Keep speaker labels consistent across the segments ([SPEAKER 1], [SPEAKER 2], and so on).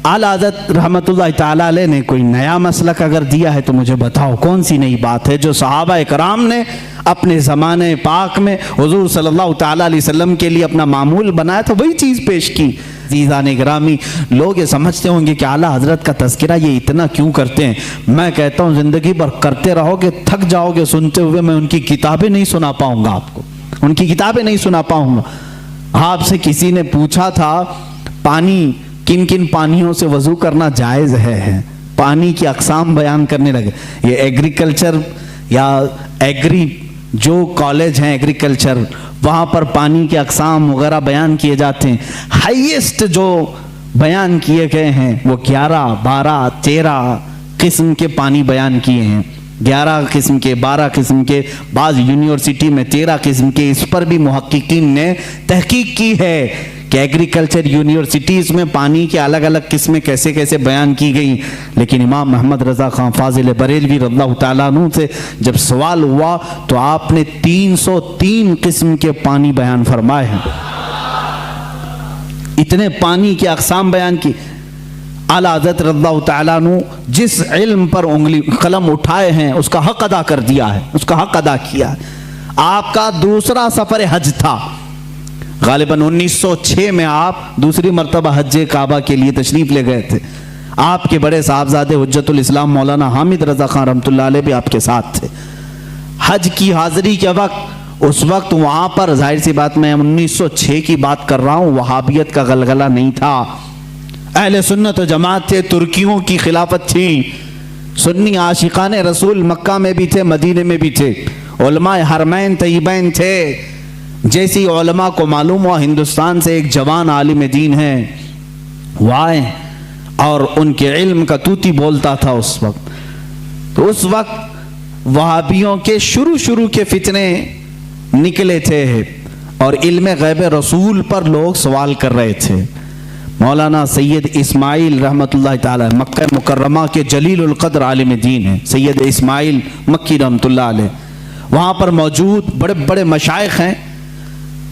[SPEAKER 1] आला हज़रत रहमतुल्लाह ताला अलैह ने कोई नया मसलक अगर दिया है तो मुझे बताओ, कौन सी नई बात है जो सहाबा इकराम ने अपने ज़माने पाक में हुज़ूर सल्लल्लाहु ताला अलैहि वसल्लम के लिए अपना मामूल बनाया था, वही चीज़ पेश की। अज़ीज़ान गिरामी, लोग ये समझते होंगे कि आला हज़रत का तज़किरा ये इतना क्यों करते हैं। मैं कहता हूँ ज़िंदगी भर करते रहोगे, थक जाओगे सुनते हुए, मैं उनकी किताबें नहीं सुना पाऊँगा आपको, उनकी किताबें नहीं सुना पाऊँगा। आपसे किसी ने पूछा था पानी, किन किन पानियों से वज़ू करना जायज़ है, पानी की अक़साम बयान करने लगे। ये एग्रीकल्चर या एग्री जो कॉलेज हैं एग्रीकल्चर, वहाँ पर पानी के अक़साम वगैरह बयान किए जाते हैं। हाईएस्ट जो बयान किए गए हैं वो 11, 12, 13 किस्म के पानी बयान किए हैं। 11 किस्म के, 12 किस्म के, बाज़ यूनिवर्सिटी में 13 किस्म के। इस पर भी मुहक्किकीन ने तहकीक की है कि एग्रीकल्चर यूनिवर्सिटीज़ में पानी के अलग अलग किस्में कैसे कैसे बयान की गई। लेकिन इमाम मोहम्मद रज़ा ख़ान फ़ाज़िल बरेलवी रज़ियल्लाहु ताला अन्हु से जब सवाल हुआ तो आपने 303 किस्म के पानी बयान फरमाए हैं। इतने पानी की अक़साम बयान की। आला हज़रत रज़ियल्लाहु ताला अन्हु जिस इल्म पर उंगली कलम उठाए हैं उसका हक अदा कर दिया है, उसका हक अदा किया है। आपका दूसरा सफ़र हज था, गालिबन 1906 में आप दूसरी मरतबा हज काबा के लिए तशरीफ़ ले गए थे। आपके बड़े साहबजादे हुज्जतुल इस्लाम मौलाना हामिद रज़ा ख़ान रहमतुल्लाह अलैह भी आपके साथ थे। हज की हाज़िरी के वक्त, उस वक्त वहाँ पर जाहिर सी बात, मैं 1906 की बात कर रहा हूँ, वहाबियत का गलगला नहीं था। अहले सुन्नत व जमात थे, तुर्कियों की खिलाफत थी, सुन्नी आशिकाने रसूल मक्का में भी थे, मदीने में भी थे, उलमाए हरमैन तय्यबैन थे। जैसी उलमा को मालूम हुआ हिंदुस्तान से एक जवान आलिम दीन है, वो आए और उनके इल्म का तूती बोलता था उस वक्त। तो उस वक्त वहाबियों के शुरू के फितने निकले थे और इल्म गैब रसूल पर लोग सवाल कर रहे थे। मौलाना सैयद इस्माइल रहमतुल्लाह ताला, मक्का मुकर्रमा के जलीलुल क़द्र आलिम दीन है सैयद इस्माइल मक्की रहमतुल्लाह अलैह, वहाँ पर मौजूद बड़े बड़े मशाइख हैं।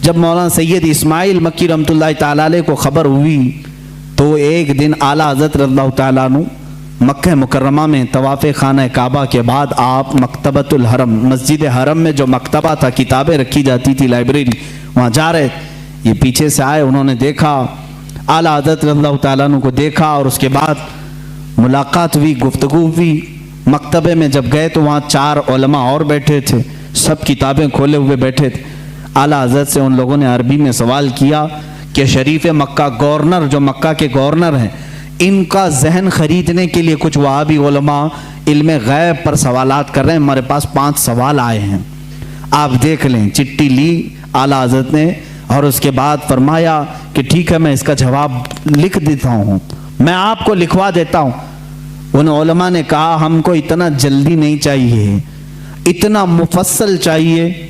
[SPEAKER 1] जब मौलाना सैयद इस्माइल मक्की रहमतुल्लाह ताला अलैह को ख़बर हुई तो एक दिन आला हज़रत रज़ियल्लाहु ताला अन्हु मक्का मुकर्रमा में तवाफ़े खाना काबा के बाद आप मकतबतुल हरम, मस्जिद हरम में जो मकतबा था, किताबें रखी जाती थी, लाइब्रेरी, वहाँ जा रहे। ये पीछे से आए, उन्होंने देखा, आला हज़रत रज़ियल्लाहु ताला अन्हु को देखा और उसके बाद मुलाकात हुई, गुफ्तगू हुई। मकतबे में जब गए तो वहाँ 4 उलमा और बैठे थे, सब किताबें खोले हुए बैठे थे। आला हज़रत से उन लोगों ने अरबी में सवाल किया कि शरीफ मक्का गवर्नर, जो मक्का के गवर्नर हैं, इनका जहन खरीदने के लिए कुछ वहाबी उलमा इल्म गैब पर सवालात कर रहे हैं, हमारे पास 5 सवाल आए हैं, आप देख लें। चिट्ठी ली आला हज़रत ने और उसके बाद फरमाया कि ठीक है, मैं इसका जवाब लिख देता हूँ, मैं आपको लिखवा देता हूँ। उन उलमा ने कहा हमको इतना जल्दी नहीं चाहिए, इतना मुफस्सल चाहिए,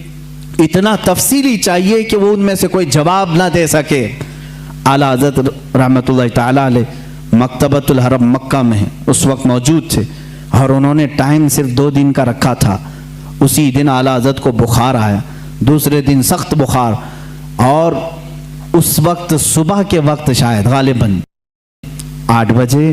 [SPEAKER 1] इतना तफसीली चाहिए कि वो उनमें से कोई जवाब ना दे सके। आला हज़रत रहमतुल्लाह ताला अलैह मकतबतुल हरम मक्का में उस वक्त मौजूद थे और उन्होंने टाइम सिर्फ 2 दिन का रखा था। उसी दिन आला हज़रत को बुखार आया, दूसरे दिन सख्त बुखार, और उस वक्त सुबह के वक्त शायद गालिबन 8 बजे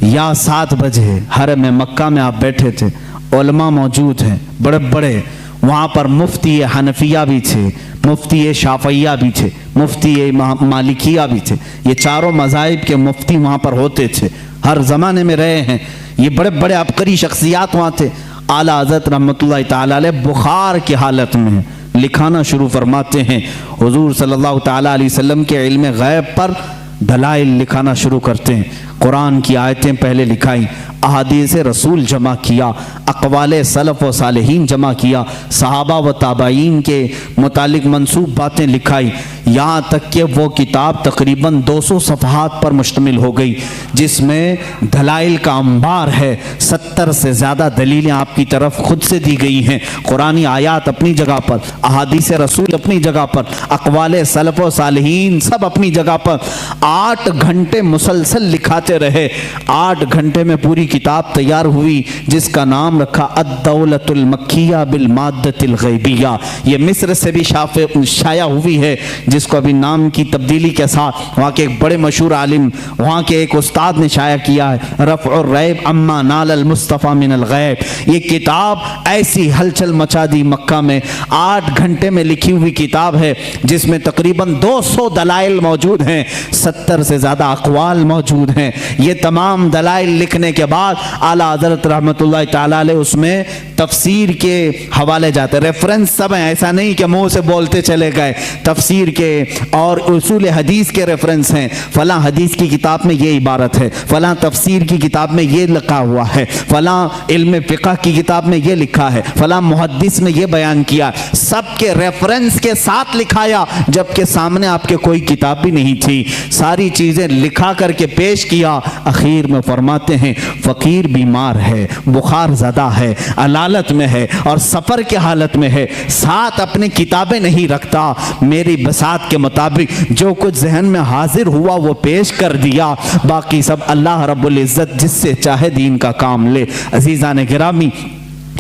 [SPEAKER 1] या 7 बजे हरम मक्का में आप बैठे थे, उलमा मौजूद हैं बड़े बड़े। वहाँ पर मुफ्ती हनफिया भी थे, मुफ्ती शाफिया भी थे, मुफ्ती मालिकिया भी थे। ये चारों मज़ाहिब के मुफ्ती वहाँ पर होते थे, हर ज़माने में रहे हैं। ये बड़े बड़े अबकरी शख्सियात वहाँ थे। आला हज़रत रहमतुल्लाह ताला अलैह बुखार की हालत में लिखाना शुरू फरमाते हैं। हुज़ूर सल्लल्लाहु ताला अलैहि वसल्लम के इल्म गैब पर दलाइल लिखाना शुरू करते हैं। कुरान की आयतें पहले लिखाई, अहादीस रसूल जमा किया, अक़वाले सलफ़ व सालिहीन जमा किया, सहाबा व ताबाईन के मुतालिक मंसूब बातें लिखाई, यहाँ तक कि वो किताब तकरीबन 200 सफ़हात पर मुश्तमिल हो गई, जिसमें दलाइल का अंबार है। 70 से ज़्यादा दलीलें आपकी तरफ खुद से दी गई हैं। कुरानी आयात अपनी जगह पर, अहादीस रसूल अपनी जगह पर, अक़वाले सलफ़ व सालिहीन सब अपनी जगह पर। 8 घंटे मुसलसल लिखाते रहे। 8 घंटे में पूरी किताब तैयार हुई जिसका नाम रखा अद-दौलतुल मक्किया बिल माद्दतिल गैबिया। ये मिस्र से भी शाया हुई है, जिसको अभी नाम की तब्दीली के साथ वहाँ के एक बड़े मशहूर आलिम, वहाँ के एक उस्ताद ने शाया किया है, रफ़उर रैब अम्मा नालल मुस्तफ़ा मिनल गैब। ये किताब ऐसी हलचल मचा दी मक्का में, 8 घंटे में लिखी हुई किताब है, जिसमें तकरीबन 200 दलाइल मौजूद हैं, 70 से ज़्यादा अक़वाल मौजूद हैं। ये तमाम दलाइल लिखने के बाद आला हज़रत रहमतुल्लाह ताला अलैह उसमें तफसीर के हवाले जाते, रेफरेंस सब हैं, ऐसा नहीं कि मुंह से बोलते चले गए। तफसीर के और उसूल हदीस के रेफरेंस हैं, फलां हदीस की किताब में ये इबारत है, फलां तफसीर की किताब में ये लिखा हुआ है, फलां इल्म फ़िक़्ह की किताब में ये लिखा है, फलां मुहद्दिस ने ये बयान किया। सबके रेफरेंस के साथ लिखाया, जबकि सामने आपके कोई किताब भी नहीं थी। सारी चीज़ें लिखा करके पेश किया। आखिर में फरमाते हैं फ़कीर बीमार है, बुखार ज़दा है, अलालत में है और सफ़र के हालत में है, साथ अपनी किताबें नहीं रखता। मेरी बसात के मुताबिक जो कुछ जहन में हाजिर हुआ वो पेश कर दिया, बाकी सब अल्लाह रब्बुल इज़्ज़त जिससे चाहे दीन का काम ले। अज़ीज़ान गिरामी,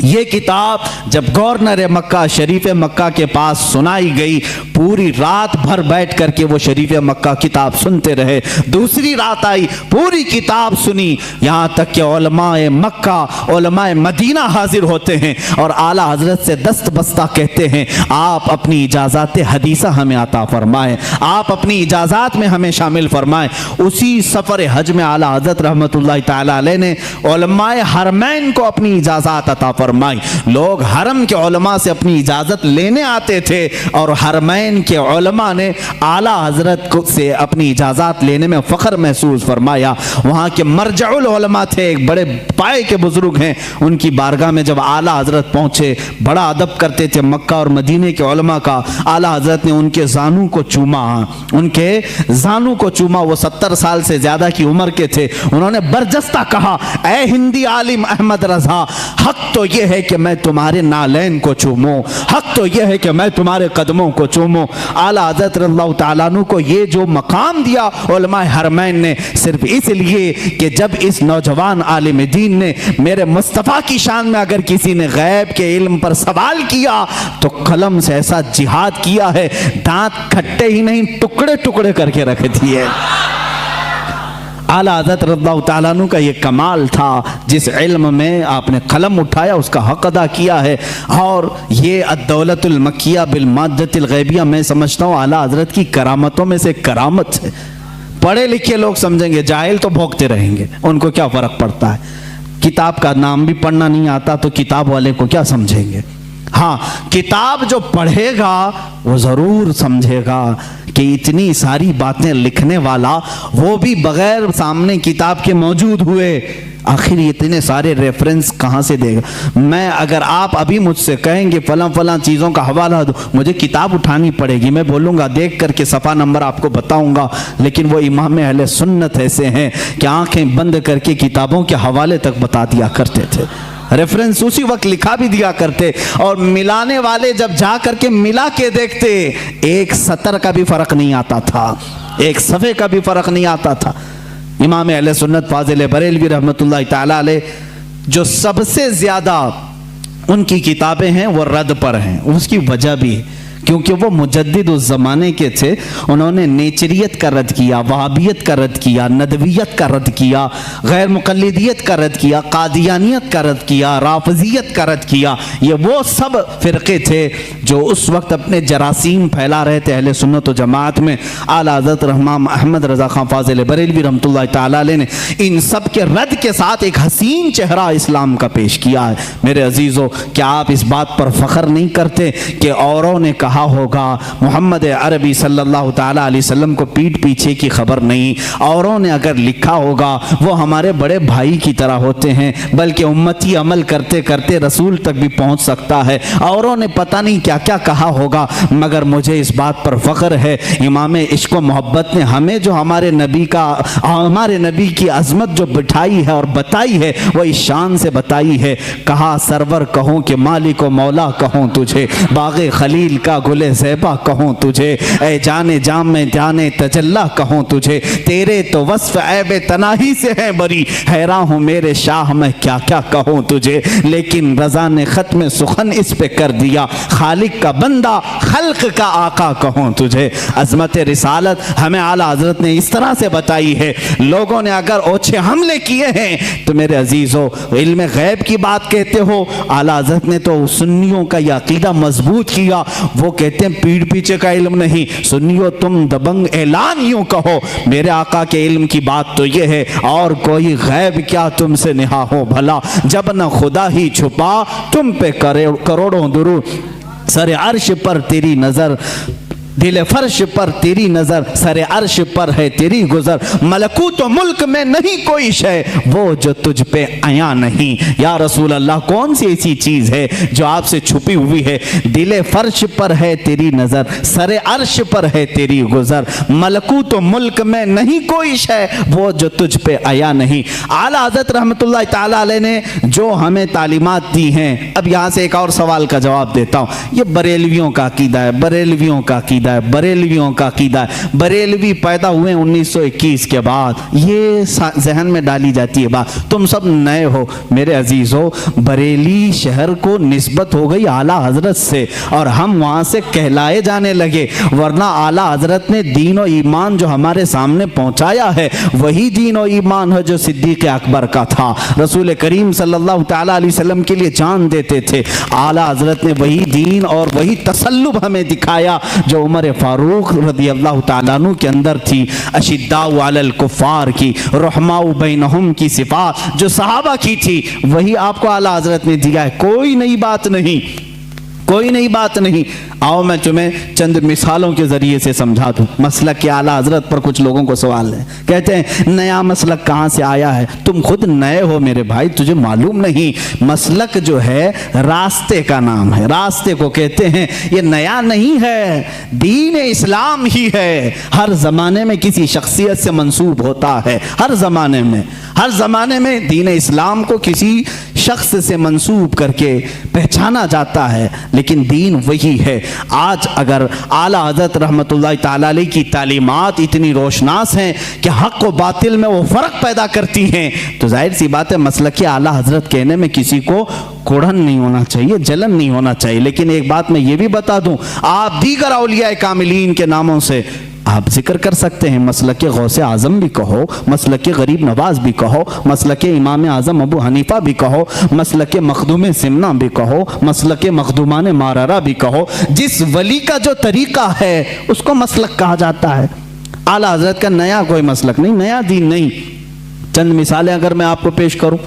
[SPEAKER 1] ये किताब जब गवर्नर मक्का शरीफ मक्का के पास सुनाई गई, पूरी रात भर बैठ करके वो शरीफ मक्का किताब सुनते रहे। दूसरी रात आई, पूरी किताब सुनी, यहाँ तक कि उलमाए मक्का उलमाए मदीना हाजिर होते हैं और आला हजरत से दस्त बस्ता कहते हैं आप अपनी इजाज़ात हदीसा हमें अता फरमाएं, आप अपनी इजाज़ात में हमें शामिल फरमाएं। उसी सफ़र हज में आला हजरत रहमतुल्लाह ताला अलैह ने उलमाए हरमैन को अपनी इजाज़ात अता फरमाई। लोग हरम के उलमा से अपनी इजाजत लेने आते थे और हरमैन के उलमा ने आला हजरत से अपनी इजाजत लेने में फख्र महसूस फरमाया। वहाँ के मरजउल उलमा थे, एक बड़े पाए के बुजुर्ग हैं, उनकी बारगाह में जब आला हजरत पहुँचे, बड़ा अदब करते थे मक्का और मदीने के उलमा का। आला हजरत ने उनके जानू को चूमा, उनके जानू को चूमा। वो 70 साल से ज़्यादा की उम्र के थे। उन्होंने बरजस्ता कहा, ए हिंदी आलिम अहमद रज़ा, हक तो ये है कि मैं तुम्हारे नालैन को चूमूं, हक तो ये है कि मैं तुम्हारे कदमों को चूमूं। आला हज़रत रज़ियल्लाहु ताला अन्हु को ये जो मकाम दिया उलमा हरमैन ने, सिर्फ इसलिए कि जब इस नौजवान आलिम दीन ने मेरे मुस्तफ़ा की शान में अगर किसी ने गैब के इल्म पर सवाल किया तो कलम से ऐसा जिहाद किया है, दांत खट्टे ही नहीं टुकड़े टुकड़े करके रख दिए। आला हज़रत रज़ियल्लाहु ताला अन्हु का ये कमाल था, जिस इल्म में आपने कलम उठाया उसका हक अदा किया है। और ये अद-दौलतुल मक्किया बिल माद्दतिल गैबिया, मैं समझता हूँ आला हज़रत की करामतों में से करामत है। पढ़े लिखे लोग समझेंगे, जाहिल तो भोंकते रहेंगे, उनको क्या फ़र्क पड़ता है। किताब का नाम भी पढ़ना नहीं आता तो किताब वाले को क्या समझेंगे। हाँ, किताब जो पढ़ेगा वो ज़रूर समझेगा कि इतनी सारी बातें लिखने वाला वो भी बगैर सामने किताब के मौजूद हुए, आखिर इतने सारे रेफरेंस कहाँ से देगा। मैं अगर आप अभी मुझसे कहेंगे फलां फलां चीज़ों का हवाला दो, मुझे किताब उठानी पड़ेगी, मैं बोलूँगा देख करके सफ़ा नंबर आपको बताऊँगा। लेकिन वो इमाम अहले सुन्नत ऐसे हैं कि आँखें बंद करके किताबों के हवाले तक बता दिया करते थे, रेफरेंस उसी वक्त लिखा भी दिया करते, और मिलाने वाले जब जा करके मिला के देखते, एक सतर का भी फर्क नहीं आता था, एक सफ़े का भी फर्क नहीं आता था। इमाम अहले सुन्नत फाजिल बरेलवी रहमतुल्लाह ताला अलैह, जो सबसे ज़्यादा उनकी किताबें हैं वो रद पर हैं। उसकी वजह भी है क्योंकि वो मुजद्दिद उस ज़माने के थे। उन्होंने नेचरियत का रद्द किया, वहाबियत का रद्द किया, नदवियत का रद्द किया, गैर मुक़ल्लिदियत का रद्द किया, कादियानियत का रद्द किया, राफ़िज़ियत का रद्द किया। ये वो सब फ़िरक़े थे जो उस वक्त अपने जरासीम फैला रहे थे अहले सुन्नत व जमात में। आला हज़रत रहमान अहमद रज़ा ख़ान फ़ाज़िल बरेलवी रहमतुल्लाह ताला अलैह ने इन सब के रद्द के साथ एक हसीन चेहरा इस्लाम का पेश किया है। मेरे अजीज़ों, क्या आप इस बात पर फ़ख्र नहीं करते कि औरों ने कहा होगा मोहम्मद अरबी सल्लल्लाहु ताला अलैहि वसल्लम को पीठ पीछे की खबर नहीं, औरों ने अगर लिखा होगा वो हमारे बड़े भाई की तरह होते हैं, बल्कि उम्मती अमल करते करते रसूल तक भी पहुंच सकता है। औरों ने पता नहीं क्या क्या कहा होगा, मगर मुझे इस बात पर फ़ख्र है इमाम इश्क व मोहब्बत ने हमें जो हमारे नबी की अज़मत जो बिठाई है और बताई है वो इस शान से बताई है। कहा सरवर कहूँ कि मालिक व मौला कहूँ तुझे, बाग़े खलील का गुले ज़ैबा कहूँ तुझे, ए जाने जाम में जाने तजल्ला कहूँ तुझे, तेरे तो वस्फ ऐब तनाही से हैं बरी, हैरान हूँ मेरे शाह मैं क्या क्या कहूँ तुझे। लेकिन रज़ा ने ख़त्म सुखन इस पे कर दिया, खालिक का बंदा खल्क का आका कहूँ तुझे। अज़मत रिसालत हमें आला हज़रत ने इस तरह से बताई है। लोगों ने अगर ओछे हमले किए हैं तो मेरे अजीज़ों, इल्म गैब की बात कहते हो, आला हज़रत ने तो सुन्नियों का यह अकीदा मजबूत किया। वो कहते हैं पीठ पीछे का इल्म नहीं, सुन्नियों तुम दबंग ऐलान यूं कहो, मेरे आका के इल्म की बात तो ये है, और कोई गैब क्या तुमसे निहा हो भला, जब न खुदा ही छुपा तुम पे करोड़ों दुरूद, सरे अर्श पर तेरी नजर, दिल फर्श पर तेरी नजर, सरे अर्श पर है तेरी गुजर, मलकूत मुल्क में नहीं कोई शय वो जो तुझ पे आया नहीं। या रसूल अल्लाह, कौन सी ऐसी चीज है जो आपसे छुपी हुई है? दिल फर्श पर है तेरी नजर, सरे अर्श पर है तेरी गुजर, मलकूत मुल्क में नहीं कोई शय वो जो तुझ पे आया नहीं। आला हज़रत रहमतुल्लाह ताला अलैह ने जो हमें तालीमात दी हैं, अब यहाँ से एक और सवाल का जवाब देता हूँ। ये बरेलवियों का अकीदा है, बरेलवियों का अकीदा है, बरेलवियों का अकीदा है। बरेलवी पैदा हुए 1921 के बाद, ये जहन में डाली जाती है बात। तुम सब नए हो मेरे अजीजों, बरेली शहर को निस्बत हो गई आला हजरत से और हम वहां से कहलाए जाने लगे, वरना आला हजरत ने दीन और ईमान जो हमारे सामने पहुंचाया है वही दीन और ईमान है जो सिद्दीक़ अकबर का था। रसूल करीम सल्लल्लाहु तआला अलैहि वसल्लम के लिए जान देते थे। आला हजरत ने वही दीन और वही तसल्लुब हमें दिखाया जो उमर फारूक रज़ी अल्लाह तआला अन्हु के अंदर थी। अशिद्दाउ अलल कुफ़ार की, रहमाउ बैनहुम की सिफ़ात जो सहाबा की थी वही आपको आला हजरत ने दिया है। कोई नई बात नहीं, कोई नई बात नहीं। आओ मैं तुम्हें चंद मिसालों के जरिए से समझा दूं। मसलक के आला हजरत पर कुछ लोगों को सवाल है, कहते हैं नया मसलक कहाँ से आया है? तुम खुद नए हो मेरे भाई, तुझे मालूम नहीं। मसलक जो है रास्ते का नाम है, रास्ते को कहते हैं। ये नया नहीं है, दीन इस्लाम ही है। हर जमाने में किसी शख्सियत से मंसूब होता है, हर जमाने में, हर जमाने में दीन इस्लाम को किसी शख्स से मंसूब करके पहचाना जाता है, लेकिन दीन वही है। आज अगर आला हज़रत रहमतुल्लाह ताला अलैह की तालीमात इतनी रोशनास हैं कि हक़ व बातिल में वो फ़र्क पैदा करती हैं, तो जाहिर सी बात है मसलक आला हज़रत कहने में किसी को कोढ़न नहीं होना चाहिए, जलन नहीं होना चाहिए। लेकिन एक बात मैं ये भी बता दूं, आप दीगर औलिया कामिलीन के नामों से आप जिक्र कर सकते हैं। मसलक गौसे आज़म भी कहो, मसलक गरीब नवाज भी कहो, मसलक इमाम आज़म अबू हनीफा भी कहो, मसलक मखदूम सिमना भी कहो, मसलक मखदूमान मारारा भी कहो। जिस वली का जो तरीका है उसको मसलक कहा जाता है। आला हज़रत का नया कोई मसलक नहीं, नया दीन नहीं। चंद मिसालें अगर मैं आपको पेश करूं,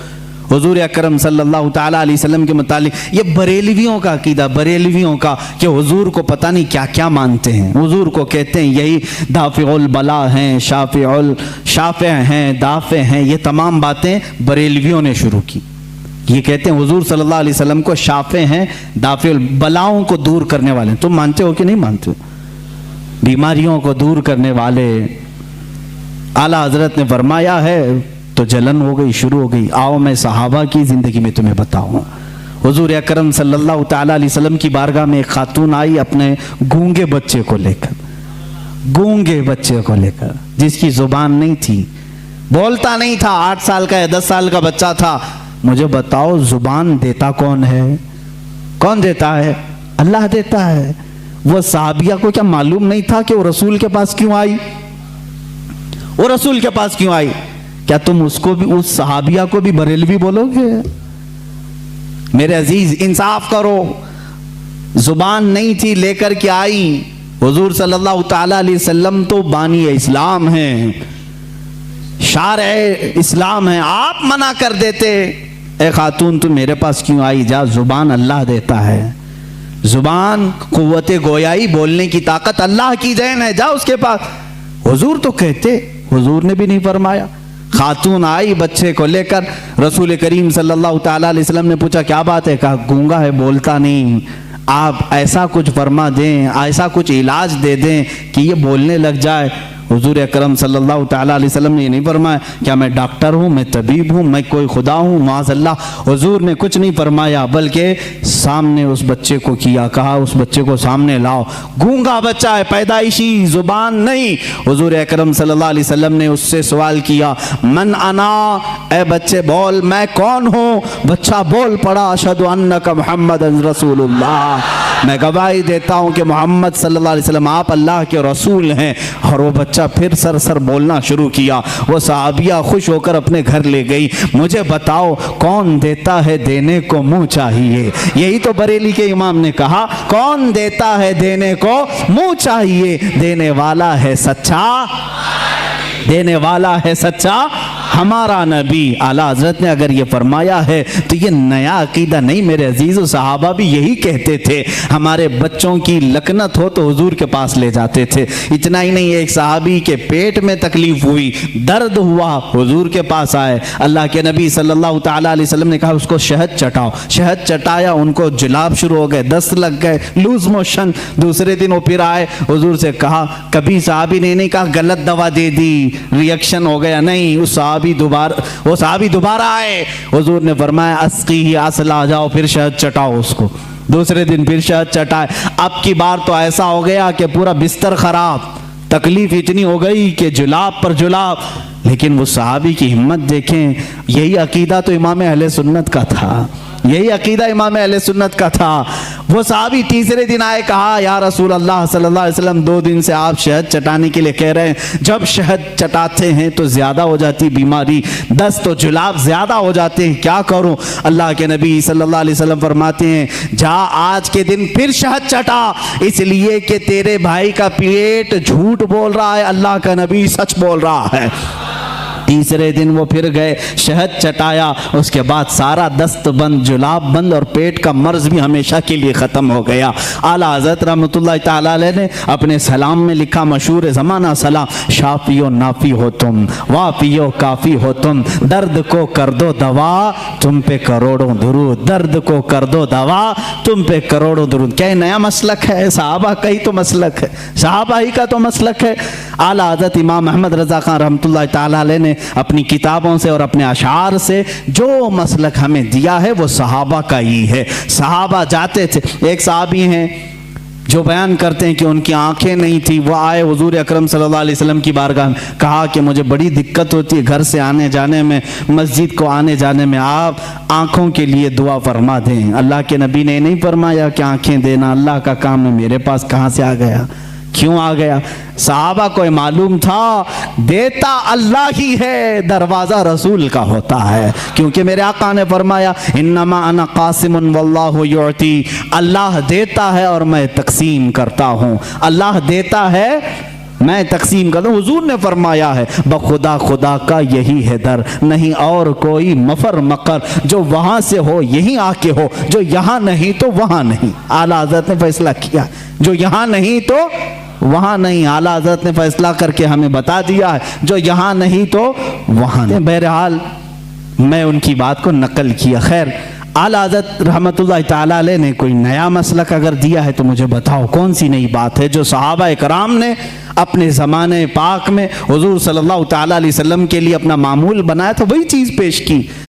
[SPEAKER 1] हुजूर अकरम सल्लल्लाहु ताला अलैहि वसल्लम के मुतालिक ये बरेलवियों का अकीदा, बरेलवियों का कि हुजूर को पता नहीं क्या क्या मानते हैं। हुजूर को कहते हैं यही दाफ़िउल बला हैं, शाफ़े हैं, दाफ़े हैं। ये तमाम बातें बरेलवियों ने शुरू की। ये कहते हैं हुजूर सल्लल्लाहु अलैहि वसल्लम को शाफ़े हैं, दाफ़िउल बलाओं को दूर करने वाले। तुम मानते हो कि नहीं मानते हो? बीमारियों को दूर करने वाले। आला हज़रत ने फरमाया है तो जलन हो गई, शुरू हो गई। आओ मैं सहाबा की ज़िंदगी में तुम्हें बताऊँ। हुजूर अकरम सल्लल्लाहु ताला अलैहि वसल्लम की बारगाह में एक खातून आई अपने गूंगे बच्चे को लेकर, गूंगे बच्चे को लेकर, जिसकी ज़ुबान नहीं थी, बोलता नहीं था, 8 साल का या 10 साल का बच्चा था। मुझे बताओ ज़ुबान देता कौन है? कौन देता है? अल्लाह देता है। वो सहाबिया को क्या मालूम नहीं था कि वो रसूल के पास क्यों आई? वो रसूल के पास क्यों आई? क्या तुम उसको भी, उस सहाबिया को भी बरेलवी बोलोगे? मेरे अजीज इंसाफ करो। जुबान नहीं थी, लेकर के आई। हुजूर सल्लल्लाहु ताला अलैहि वसल्लम तो बानी इस्लाम हैं, शारे इस्लाम हैं। आप मना कर देते, ए खातून तुम मेरे पास क्यों आई? जा, जुबान अल्लाह देता है। जुबान कुव्वत गोयाई, बोलने की ताकत अल्लाह की देन है, जा उसके पास। हुजूर तो कहते, हुजूर ने भी नहीं फरमाया। खातून आई बच्चे को लेकर, रसूल करीम सल्लल्लाहु ताला अलैहि वसल्लम ने पूछा क्या बात है? कहा गूंगा है, बोलता नहीं। आप ऐसा कुछ फरमा दें, ऐसा कुछ इलाज दे दें कि ये बोलने लग जाए। हुजूर अकरम सल्लल्लाहु ताला अलैहि वसल्लम ने ये नहीं फरमाया क्या मैं डॉक्टर हूँ, मैं तबीब हूँ, मैं कोई खुदा हूँ, माज़अल्लाह। हुजूर ने कुछ नहीं फरमाया, बल्कि सामने उस बच्चे को किया, कहा उस बच्चे को सामने लाओ। गूंगा बच्चा है, पैदाइशी जुबान नहीं। हुजूर अकरम सल्लल्लाहु अलैहि वसल्लम ने उससे सवाल किया, मन अना, ए बच्चे बोल मैं कौन हूँ। बच्चा बोल पड़ा, अशहदु अन्नका मुहम्मदन रसूलुल्लाह, मैं गवाही देता हूँ कि मोहम्मद सल्लल्लाहु अलैहि वसल्लम आप अल्लाह के रसूल हैं। और वो बच्चा फिर सर बोलना शुरू किया। वो सहाबिया खुश होकर अपने घर ले गई। मुझे बताओ कौन देता है देने को मुंह चाहिए। यही तो बरेली के इमाम ने कहा, कौन देता है देने को मुंह चाहिए, देने वाला है सच्चा, देने वाला है सच्चा हमारा नबी। आला हजरत ने अगर ये फरमाया है तो ये नया अकीदा नहीं मेरे अजीज़। सहाबा भी यही कहते थे, हमारे बच्चों की लकनत हो तो हुजूर के पास ले जाते थे। इतना ही नहीं, एक सहाबी के पेट में तकलीफ हुई, दर्द हुआ, हुजूर के पास आए। अल्लाह के नबी सल्लल्लाहु ताला अलैहि वसल्लम ने कहा उसको शहद चटाओ। शहद चटाया, उनको जुलाब शुरू हो गए, दस्त लग गए, लूज मोशन। दूसरे दिन वो फिर आए, हुजूर से कहा, कभी सहाबी ने नहीं कहा गलत दवा दे दी, रिएक्शन हो गया, नहीं, वो सहाबी दोबारा आए। हुजूर ने फरमाया अस्की ही असला, जाओ फिर शहद चटाओ उसको। दूसरे दिन फिर शहद चटाए। अब की बार तो ऐसा हो गया कि पूरा बिस्तर खराब, तकलीफ इतनी हो गई कि जुलाब पर जुलाब। लेकिन वो सहाबी की हिम्मत देखें, यही अकीदा तो इमाम अहले सुन्नत का था, यही अकीदा इमाम अहले सुन्नत का था। वो सहाबी तीसरे दिन आए, कहा या रसूल अल्लाह सल्लल्लाहु अलैहि वसल्लम 2 दिन से आप शहद चटाने के लिए कह रहे हैं, जब शहद चटाते हैं तो ज़्यादा हो जाती बीमारी, दस्त तो जुलाब ज़्यादा हो जाते हैं, क्या करूं। अल्लाह के नबी सल्लल्लाहु अलैहि वसल्लम फरमाते हैं, जा आज के दिन फिर शहद चटा, इसलिए कि तेरे भाई का पेट झूठ बोल रहा है, अल्लाह का नबी सच बोल रहा है। तीसरे दिन वो फिर गए, शहद चटाया, उसके बाद सारा दस्त बंद, जुलाब बंद और पेट का मर्ज भी हमेशा के लिए ख़त्म हो गया। आला हज़रत रहमतुल्लाह ताला अलैह ने अपने सलाम में लिखा, मशहूर ज़माना सलाम, शाफियो नाफी हो तुम, वाफियो काफ़ी हो तुम, दर्द को कर दो दवा तुम पे करोड़ों दुरूद, दर्द को कर दो दवा तुम पे करोड़ों दुरूद। क्या नया मसलक है? सहाबा का ही तो मसलक है, सहाबा ही का तो मसलक है। आला हज़रत इमाम अहमद रज़ा खान रहमतुल्लाह ताला अलैह ने अपनी किताबों से और अपने अशार से जो मसलक हमें दिया है वो सहाबा का ही है। सहाबा जाते थे, एक सहाबी हैं जो बयान करते हैं कि उनकी आंखें नहीं थी, वो आए हुजूर अकरम सल्लल्लाहु अलैहि वसल्लम की बारगाह में, कहा कि मुझे बड़ी दिक्कत होती है घर से आने जाने में, मस्जिद को आने जाने में, आप आंखों के लिए दुआ फरमा दें। अल्लाह के नबी ने नहीं फरमाया कि आंखें देना अल्लाह का काम है, मेरे पास कहाँ से आ गया, क्यों आ गया। सहाबा को मालूम था देता अल्लाह ही है, दरवाजा रसूल का होता है, क्योंकि मेरे आका ने फरमाया इन्नमा अना कासिमुन वल्लाहु युअती, अल्लाह देता है और मैं तकसीम करता हूँ, अल्लाह देता है मैं तकसीम करता हूँ। हुजूर ने फरमाया है बखुदा खुदा का यही है दर, नहीं और कोई मफर मकर, जो वहाँ से हो यहीं आके हो, जो यहाँ नहीं तो वहाँ नहीं। आला हज़रत ने फैसला किया, जो यहाँ नहीं तो वहाँ नहीं। आला हज़रत ने फैसला करके हमें बता दिया है, जो यहाँ नहीं तो वहाँ नहीं। बहरहाल मैं उनकी बात को नकल किया। खैर, आला हज़रत रहमतुल्लाह ताला अलैह ने कोई नया मसलक अगर दिया है तो मुझे बताओ कौन सी नई बात है जो सहाबा इकराम ने अपने ज़माने पाक में हुजूर सल्लल्लाहु ताला अलैहि वसल्लम के लिए अपना मामूल बनाया था, वही चीज़ पेश की।